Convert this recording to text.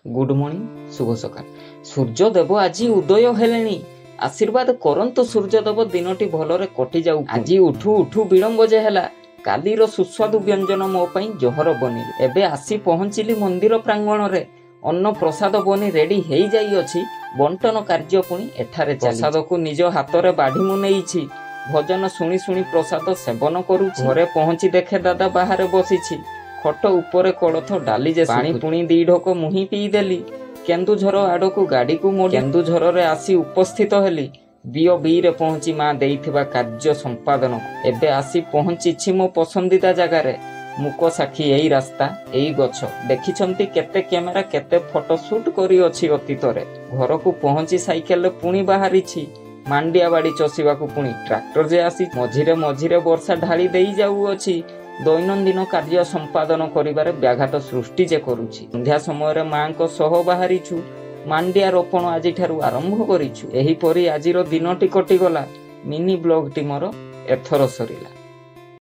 Good morning शुभ सकाल। सूर्यदेव आज उदय हेलेनी आशीर्वाद करंतु सूर्यदेव दिनटी भलरे कटि जाऊ। आज उठू उठू विलंब जे हैला कालीर सुस्वादु व्यंजन मो पई जहर बनिले। एबे आसी पहुंचिली मंदिर प्रांगण रे। अन्न प्रसाद बनी रेडी हेई जाई अछि। बंटन कार्य पुणी एठारे प्रसाद को निज हाथ रे बाढ़ी मु नेइछि। भजन शुणी शुणी प्रसाद सेवन करू। घरे पहुंची देखे दादा बाहर बसिछि। खट उपरे कोलथ डाली जे पानी पुणी दी ढोक मुही पी देली। केन्दुझर आड़कू गाड़ी को मोड़ी केन्दुझर रे आसी उपस्थित हेली। बीओ बी रे पहुंची मां देइथिबा कार्य संपादन एबे आसी पहुंची मो पसंदीदा जगार रे। मुको साखी एई रास्ता एई गछ देखिछंती केते कैमेरा केते फोटो शूट करी अछि अतीत रे। घर को पहुंची साइकेल पुणी बाहरिछि। मांडिया बाड़ी चसिबा को पुणी ट्रैक्टर जे आसी मझिरे मझिरे वर्षा ढाली देई जाऊ अछि। दैनंदिन कार्य संपादन करिबारे व्याघात सृष्टि जे करूछि। संध्या समय रे मां को सह बाहरिछु। मांडिया रोपण आज ठारू आरंभ करिछु। एही परी आजिरो दिनटी कटि गला। मिनी ब्लॉग टी मोर एथर सरिला।